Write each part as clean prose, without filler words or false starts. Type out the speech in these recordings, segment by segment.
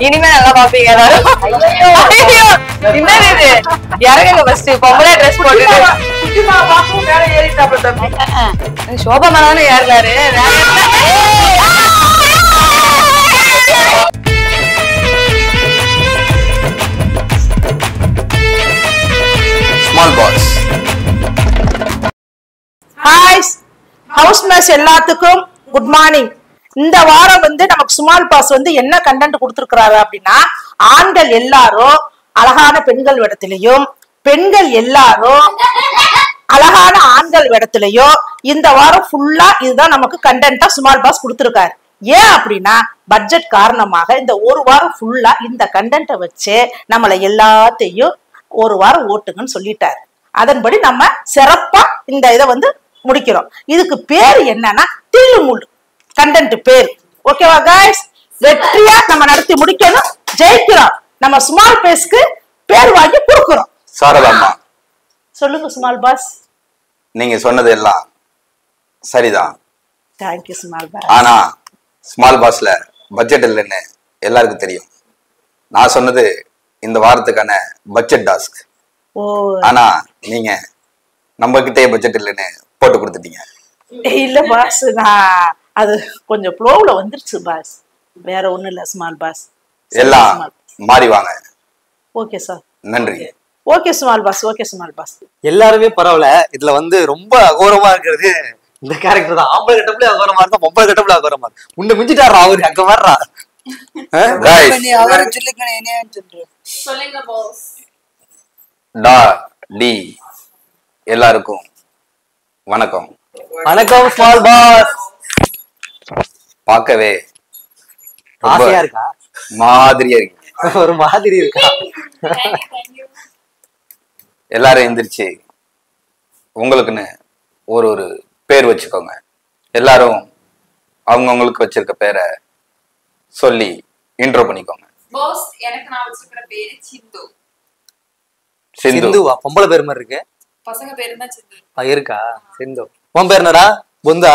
இனிமே நல்லா பாப்பீங்க இறங்குங்க ஃபர்ஸ்ட் பொம்பளை ட்ரெஸ் போட்டுட்டு சோபா மேல ஏறினாரு. Small boss. Hi housemates எல்லாத்துக்கும் குட் மார்னிங். இந்த வாரம் நமக்கு ஸ்மால் பாஸ் என்ன கண்டென்ட் கொடுத்திருக்கிறாரு அப்படின்னா, ஆண்கள் எல்லாரும் அழகான பெண்கள் இடத்திலையும் பெண்கள் எல்லாரும் அழகான ஆண்கள் இடத்திலையும் இந்த வாரம் ஃபுல்லா இதுதான் நமக்கு கண்டென்ட்டா ஸ்மால் பாஸ் கொடுத்திருக்காரு. ஏன் அப்படின்னா பட்ஜெட் காரணமாக இந்த ஒரு வாரம் ஃபுல்லா இந்த கண்டென்ட்டை வச்சு நம்மளை எல்லாத்தையும் ஒரு வாரம் ஓட்டுங்கன்னு சொல்லிட்டாரு. அதன்படி நம்ம சிறப்பா இந்த இதை முடிக்கிறோம். இதுக்கு பேர் என்னன்னா தில்லு முள்ளு கண்டென்ட் பேர். ஓகேவா கைஸ்? வெற்றியா நம்ம நடத்தி முடிக்கணும், ஜெயிக்கிறோம். நம்ம ஸ்மால் பேஸ்க்கு பேர் வாங்கி கொடுக்கிறோம். சாரதாம்மா, சொல்லுங்க ஸ்மால் பாஸ். நீங்க சொன்னது எல்லாம் சரிதான். Thank you small pass. ஆனா ஸ்மால் பாஸ்ல பட்ஜெட் இல்லைன்னு எல்லாருக்கும் தெரியும். நான் சொன்னது இந்த வாரத்துக்கான பட்ஜெட் டாஸ்க். ஆனா நீங்க நம்ம கிட்டே பட்ஜெட் இல்லைன்னு போட்டு கொடுத்துட்டீங்க. இல்ல பாஸ், நான் அது கொஞ்சம் ப்ளோவ்ல வந்துருச்சு பாஸ், வேற ஒண்ணும் இல்ல ஸ்மால் பாஸ். எல்லாம் மாறி வாங்க. ஓகே சார், நன்றி. Okay small pass, okay small pass. எல்லாருமே பரவாயில்ல. இதுல ரொம்ப அகோரமா இருக்கிறது இந்த கேரக்டர் தான். ஆம்பளை கட்டப்புல அகோரமா இருந்தா பொம்பளை கட்டப்புல அகோரமா இருக்கு. உன்னை மிஞ்சிட்டாரா அவரு, அங்க வர்றா. சொல்லுங்க பாஸ். டா டி எல்லாருக்கும் வணக்கம். வணக்கம் ஸ்மால் பாஸ். பார்க்கவே ஆசையா இருக்கா? மாதிரியா இருக்கு. ஒரு மாதிரி இருக்கா? எல்லாரும் எந்திரிச்சு உங்களுக்குன்னு ஒரு ஒரு பேர் வச்சுக்கோங்க. எல்லாரும் அவங்கவுங்களுக்கு வச்சிருக்க பேரை சொல்லி இன்ட்ரோ பண்ணிக்கோங்க. பாஸ், எனக்கு நான் வச்சிருக்கிற பேரு சிந்து. சிந்துவா? பொம்பளை பேர் மாதிரி இருக்கு. பசங்க பேரு தான் சிந்து. இருக்கா? சிந்து. உன் பேர் என்னடா? புந்தா?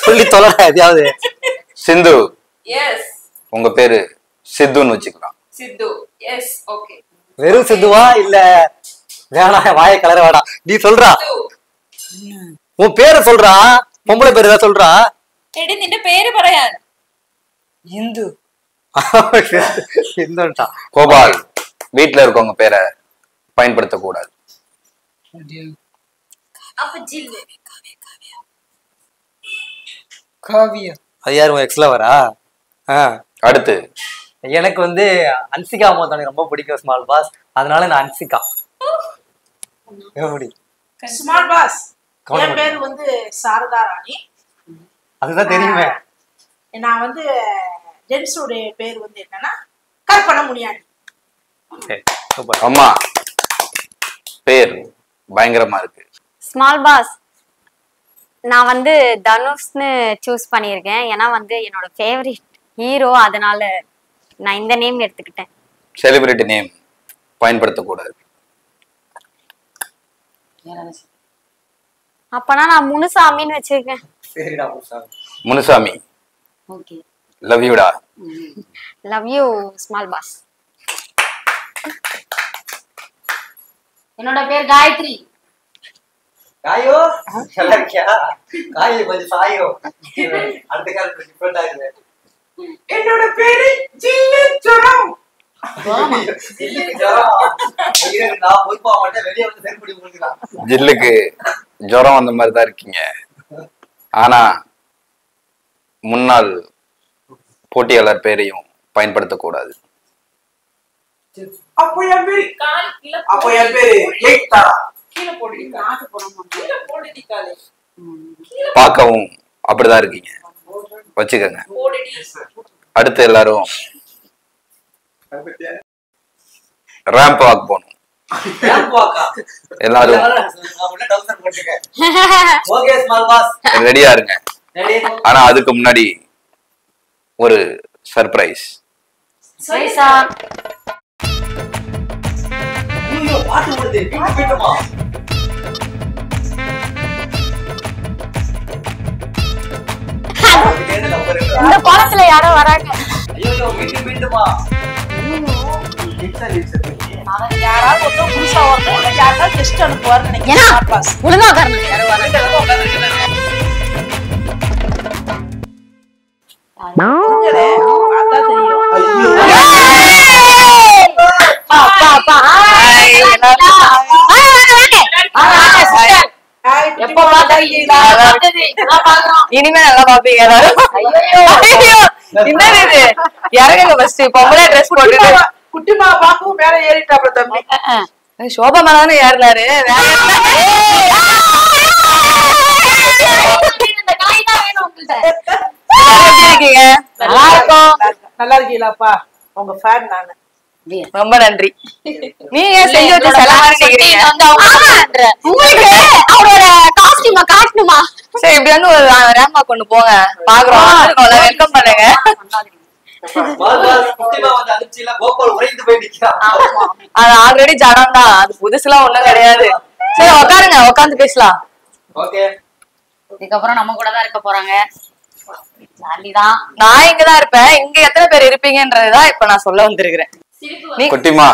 சொல்லி தொலைடா எதையாவது. சிந்து. எஸ். உங்க பேரு சித்துன்னு வச்சுக்கலாம். சித்து. எஸ். ஓகே. வெறும் சித்துவா இல்ல வேணா வாயை கலர வேடா. நீ சொல்றா, உன் பேரை சொல்றா. பொம்பளை பேர் ஏதாவது சொல்றா. എടി നിന്റെ പേര് പറയാൻ. இந்து. இந்துட்டா. கோபால், வீட்டுல இருக்கவங்க பேரை பயன்படுத்த கூடாது. அப்ப ஜில்லு. காவியா. அது யாரு, உன் எக்ஸ்ல வரா? அடுத்து எனக்கு அன்சிகா மோதானி ரொம்ப பிடிக்கும் ஸ்மால் பாஸ், அதனால நான் அன்சிகா. எப்படி ஸ்மால் பாஸ்? என் பேர் சாரதா ராணி. அதுதான் தெரியுமே. நான் ஜென்ஸோட பேர் என்னன்னா கற்பனை முனியாண்டி. அம்மா பேர் பயங்கரமா இருக்கு. ஸ்மால் பாஸ், நான் தனுஷ்னு சூஸ் பண்ணியிருக்கேன். ஏன்னா என்னோட ஃபேவரட் ஹீரோ, அதனால நான் இந்த நேம் எடுத்துக்கிட்டேன். செலிபிரிட்டி நேம் பயன்படுத்தக்கூடாது. அப்பனா நான் முனுசாமின்னு வச்சிருக்கேன். முனுசாமி. ஓகே. லவ் யூடா. Love you small boss. என்னோட பேர் காயத்ரி. காயோ நல்லா இருக்கியா? காயோ கொஞ்சம் சாயோ. அடுத்த காலத்துல டிஃபரெண்டா இருக்கு. என்னோட பேரு ஜில்லு ஜுரம். ஜில்லுக்கு ஜுரம் அந்த மாதிரிதான் இருக்கீங்க. ஆனா முன்னாள் போட்டியாளர் பேரையும் பயன்படுத்தக்கூடாது. பார்க்கவும் அப்படிதான் இருக்கீங்க, வச்சுக்கோங்க. அடுத்து எல்லாரும் ரேம்ப் வாக் போகணும். எல்லாரும் ரெடியா இருங்க. ஆனா அதுக்கு முன்னாடி ஒரு சர்ப்ரைஸ். இந்த கோலத்துல யாரோ வராங்க. ஐயோ மீண்டும் மீண்டுமா அவன் யாராவது ஒருத்தர் புதுசா வரணும், இல்லை யாராவது டெஸ்ட் அனுப்புவார்னு ஏன்னா நினைக்கிறேன் ஸ்மார்ட் பாஸ். ஒழுங்கா உட்காரணும். யாரோ வராங்க. உங்களே, பார்த்தா தெரியும். அப்பா அப்பா ஹாய் எப்போ பாத்தீங்களா? இனிமே நல்லா பாப்பீங்க எல்லாரும். ஐயோ, என்னது இது? இறங்குங்க ஃபர்ஸ்ட். பொம்பளை ட்ரெஸ் போட்டுட்டு குட்டிமா பாக்கவும் மேல ஏறிட்டாப்ல தம்பி. சோபா மேல தானே ஏறினாரு. எப்படி இருக்கீங்க? நல்லா இருக்கும். நல்லா இருக்கீங்களாப்பா? உங்க ஃபேன் நானு. ரொம்ப நன்றி. நீங்க செஞ்சு வச்ச செல மாதிரி நிக்கிறீங்க. உங்களுக்கு அவரோட காஸ்டியூமை காட்டணுமா? சரி இப்படி வந்து ஒரு ரேம்பா கொண்டு போங்க. பாக்குறோம். வெல்கம் பண்ணுங்க. அது ஆல்ரெடி ஜடம் தான். அது புதுசுலாம் ஒண்ணும் கிடையாது. சரி உட்காருங்க, உட்காந்து பேசலாம். இதுக்கப்புறம் நம்ம கூட தான் இருக்க போறாங்க. ஜாலிதான். நான் இங்கதான் இருப்பேன். இங்க எத்தனை பேர் இருப்பீங்கன்றதுதான் இப்ப நான் சொல்ல வந்திருக்கிறேன். குட்டிமா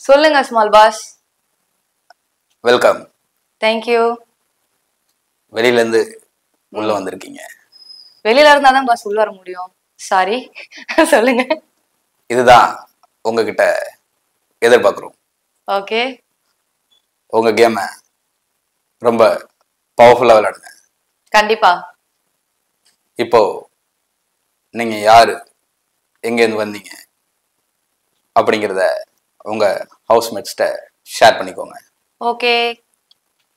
சொல்லுங்க ஸ்மால் பாஸ். வெல்கம். தேங்க்யூ. வெளியில இருந்து உள்ள வந்திருக்கீங்க. வெளியில இருந்தாதான் பாஸ் உள்ள வர முடியும். சாரி. சொல்லுங்க. இதுதான் உங்ககிட்ட எதிர்பார்க்குறோம். ஓகே. உங்க கேமை ரொம்ப பவர்ஃபுல்லா விளையாடுங்க. கண்டிப்பா. இப்போ நீங்க யாரு, எங்கேருந்து வந்தீங்க அப்படிங்கிறத உங்க ஹவுஸ்மேட்ஸ்ட ஷேர் பண்ணிக்கோங்க. Okay.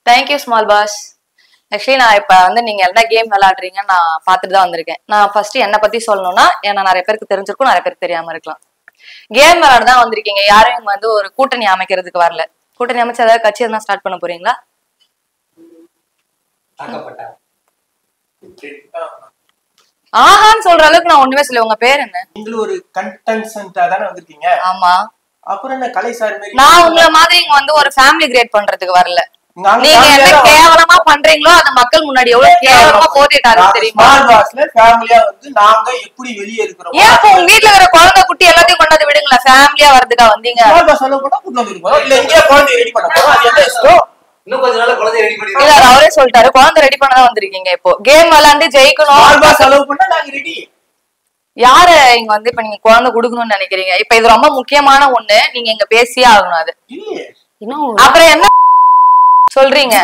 Thank you small pass. Actually நான் இப்ப வந்து நீங்க என்ன கேம் விளையாடுறீங்கன்னு நான் பார்த்துட்டு தான் வந்திருக்கேன். நான் ஃபர்ஸ்ட் என்னை பத்தி சொல்லணும்னா ஏன்னா நிறைய பேருக்கு தெரிஞ்சிருக்கும், நிறைய பேருக்கு தெரியாம இருக்கலாம். கேம் விளையாட தான் வந்திருக்கீங்க. யாரும் வந்து ஒரு கூட்டணி அமைக்கிறதுக்கு வரல. கூட்டணி அமைச்சு ஏதாவது கட்சி இருந்தா ஸ்டார்ட் பண்ண போறீங்களா? ஆஹான்னு சொல்ற அளவுக்கு நான் ஒண்ணுமே சொல்ல. உங்க பேர் என்ன? நீங்களும் ஒரு கண்டென்சன்ட்டா தானே வந்திருக்கீங்க. ஆமா. அப்புறம் என்ன கலை சார் மாதிரி நான் உங்களை மாதிரி இங்க வந்து ஒரு ஃபேமிலி கிரியேட் பண்றதுக்கு வரல. நாங்க நீங்க என்ன family-ஆ கேவலமா பண்றீங்களோ அது மக்கள் முன்னாடி எவ்வளவு கேவலமா போதிட்டாரு தெரியுமா? ஸ்மால் பாஸ்ல ஃபேமிலியா வந்து நாங்க எப்படி வெளியே இருக்கிறோம். ஏன் இப்ப உங்க வீட்டுல இருக்கிற குழந்தை குட்டி எல்லாத்தையும் கொண்டாந்து விடுங்களா? ஃபேமிலியா வரதுக்கா வந்தீங்க? ஸ்மால் பாஸ் சொல்ல போனா கூட்டு வந்துருக்கோம். இல்ல இங்கே குழந்தை ரெடி பண்ண போறோம். அது என்ன இஷ்டம்? இன்னும் கொஞ்ச நாள் குழந்தை ரெடி பண்ணி இல்ல அவரே சொல்லிட்டாரு குழந்தை ரெடி பண்ணதான் வந்திருக்கீங்க. இப்போ கேம் விளையாண்டு ஜெயிக்கணும். ஸ்மால் பாஸ் செலவு பண்ணா நாங்க ரெடி. யாரு இங்க வந்து இப்ப நீங்க குழந்தை கொடுக்கணும்னு நினைக்கிறீங்க? இப்ப இது ரொம்ப முக்கியமான ஒண்ணு. நீங்க இங்க பேசியே ஆகணும். அது இல்லையே. அப்புறம் என்ன சொல்றீங்க?